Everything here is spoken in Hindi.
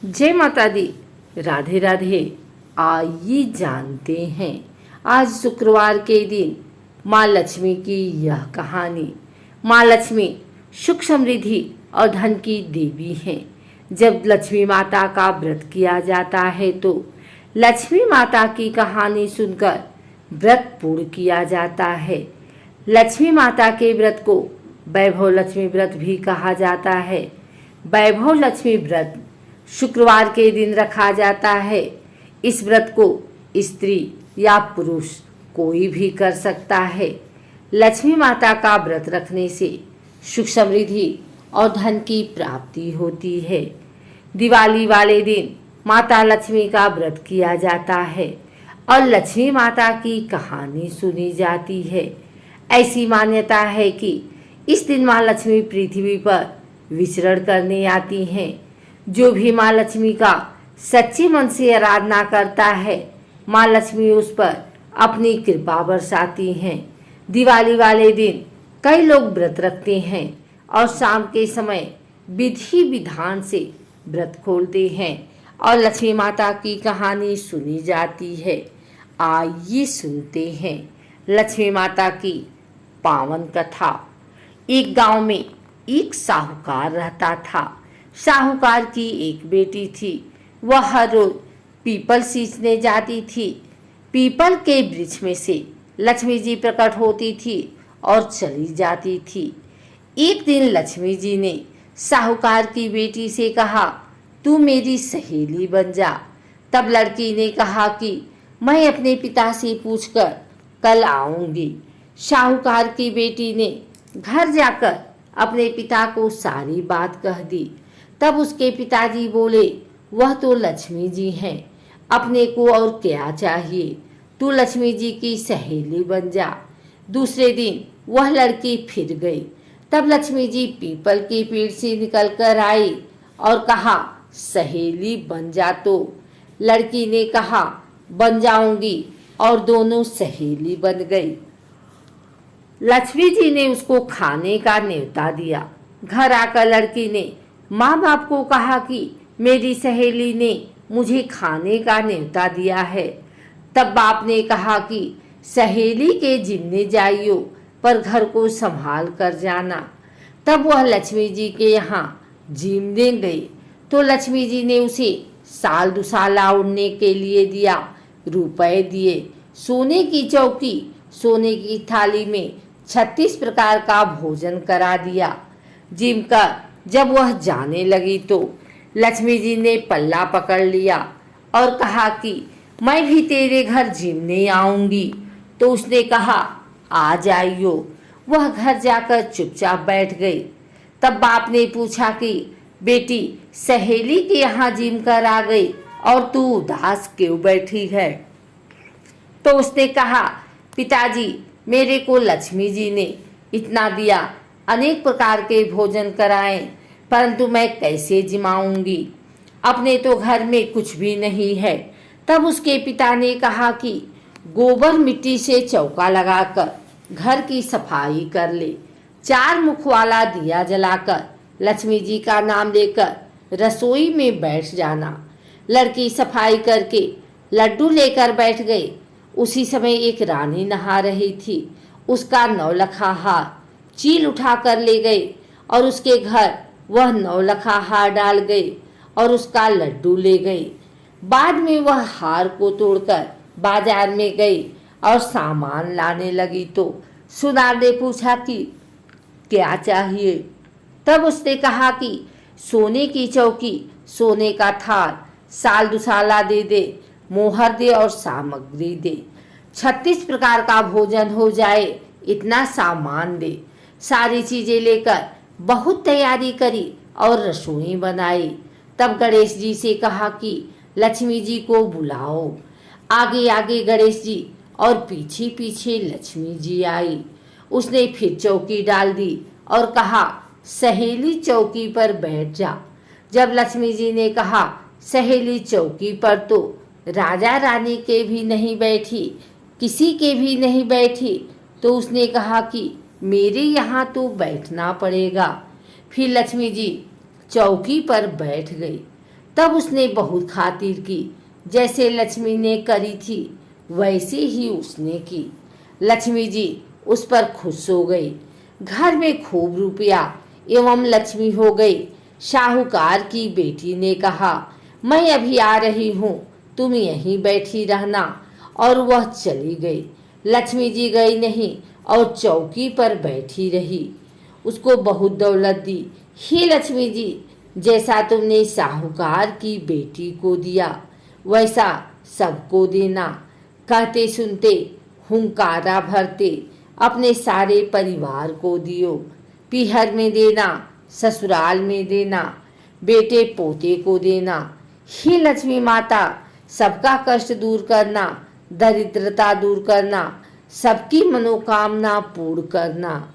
जय माता दी। राधे राधे। आइए जानते हैं आज शुक्रवार के दिन माँ लक्ष्मी की यह कहानी। माँ लक्ष्मी सुख समृद्धि और धन की देवी हैं। जब लक्ष्मी माता का व्रत किया जाता है तो लक्ष्मी माता की कहानी सुनकर व्रत पूर्ण किया जाता है। लक्ष्मी माता के व्रत को वैभव लक्ष्मी व्रत भी कहा जाता है। वैभव लक्ष्मी व्रत शुक्रवार के दिन रखा जाता है। इस व्रत को स्त्री या पुरुष कोई भी कर सकता है। लक्ष्मी माता का व्रत रखने से सुख समृद्धि और धन की प्राप्ति होती है। दिवाली वाले दिन माता लक्ष्मी का व्रत किया जाता है और लक्ष्मी माता की कहानी सुनी जाती है। ऐसी मान्यता है कि इस दिन माँ लक्ष्मी पृथ्वी पर विचरण करने आती हैं। जो भी माँ लक्ष्मी का सच्चे मन से आराधना करता है, माँ लक्ष्मी उस पर अपनी कृपा बरसाती हैं। दिवाली वाले दिन कई लोग व्रत रखते हैं और शाम के समय विधि विधान से व्रत खोलते हैं और लक्ष्मी माता की कहानी सुनी जाती है। आइए सुनते हैं लक्ष्मी माता की पावन कथा। एक गांव में एक साहूकार रहता था। साहूकार की एक बेटी थी। वह हर रोज पीपल सींचने जाती थी। पीपल के वृक्ष में से लक्ष्मी जी प्रकट होती थी और चली जाती थी। एक दिन लक्ष्मी जी ने साहूकार की बेटी से कहा, तू मेरी सहेली बन जा। तब लड़की ने कहा कि मैं अपने पिता से पूछकर कल आऊंगी। साहूकार की बेटी ने घर जाकर अपने पिता को सारी बात कह दी। तब उसके पिताजी बोले, वह तो लक्ष्मी जी हैं, अपने को और क्या चाहिए, तू लक्ष्मी जी की सहेली बन जा। दूसरे दिन वह लड़की फिर गई। तब लक्ष्मी जी पीपल की पेड़ से निकल कर आई और कहा, सहेली बन जा। तो लड़की ने कहा, बन जाऊंगी, और दोनों सहेली बन गई। लक्ष्मी जी ने उसको खाने का न्योता दिया। घर आकर लड़की ने माँ बाप को कहा कि मेरी सहेली ने मुझे खाने का न्योता दिया है। तब बाप ने कहा कि सहेली के जिम्मे जाइयो, पर घर को संभाल कर जाना। तब वह लक्ष्मी जी के यहाँ जीमने गई तो लक्ष्मी जी ने उसे साल दुसाला उड़ने के लिए दिया। रुपए दिए, सोने की चौकी, सोने की थाली में 36 प्रकार का भोजन करा दिया। जिम कर जब वह जाने लगी तो लक्ष्मी जी ने पल्ला पकड़ लिया और कहा कि मैं भी तेरे घर जिमने आऊंगी। तो उसने कहा, आ जाइयो। वह घर जाकर चुपचाप बैठ गई। तब बाप ने पूछा कि बेटी, सहेली के यहाँ जिम कर आ गई और तू उदास क्यों बैठी है? तो उसने कहा, पिताजी, मेरे को लक्ष्मी जी ने इतना दिया, अनेक प्रकार के भोजन कराए, परंतु मैं कैसे जिमाऊंगी? अपने तो घर में कुछ भी नहीं है। तब उसके पिता ने कहा कि गोबर मिट्टी से चौका लगाकर घर की सफाई कर ले। 4 मुख वाला दिया जलाकर लक्ष्मी जी का नाम लेकर रसोई में बैठ जाना। लड़की सफाई करके लड्डू लेकर बैठ गई। उसी समय एक रानी नहा रही थी। उसका 9 लखा हार चील उठा कर ले गई और उसके घर वह 9 लखा हार डाल गई और उसका लड्डू ले गई। बाद में वह हार को तोड़कर बाजार में गई और सामान लाने लगी तो सुनार ने पूछा कि क्या चाहिए? तब उसने कहा कि सोने की चौकी, सोने का थाल, साल दुसाला दे दे, मोहर दे और सामग्री दे। 36 प्रकार का भोजन हो जाए, इतना सामान दे। सारी चीजें लेकर बहुत तैयारी करी और रसोई बनाई। तब गणेश जी से कहा कि लक्ष्मी जी को बुलाओ। आगे आगे गणेश जी और पीछे पीछे लक्ष्मी जी आई। उसने फिर चौकी डाल दी और कहा, सहेली चौकी पर बैठ जा। जब लक्ष्मी जी ने कहा, सहेली चौकी पर, तो राजा रानी के भी नहीं बैठी, किसी के भी नहीं बैठी। तो उसने कहा कि मेरे यहाँ तो बैठना पड़ेगा। फिर लक्ष्मी जी चौकी पर बैठ गई। तब उसने बहुत खातिर की, जैसे लक्ष्मी ने करी थी वैसे ही उसने की। लक्ष्मी जी उस पर खुश हो गई। घर में खूब रुपया एवं लक्ष्मी हो गई। साहूकार की बेटी ने कहा, मैं अभी आ रही हूँ, तुम यहीं बैठी रहना, और वह चली गई। लक्ष्मी जी गई नहीं और चौकी पर बैठी रही। उसको बहुत दौलत दी। हे लक्ष्मी जी, जैसा तुमने साहूकार की बेटी को दिया वैसा सबको देना। कहते सुनते हुंकारा भरते अपने सारे परिवार को दियो। पीहर में देना, ससुराल में देना, बेटे पोते को देना। हे लक्ष्मी माता, सबका कष्ट दूर करना, दरिद्रता दूर करना, सबकी मनोकामना पूर्ण करना।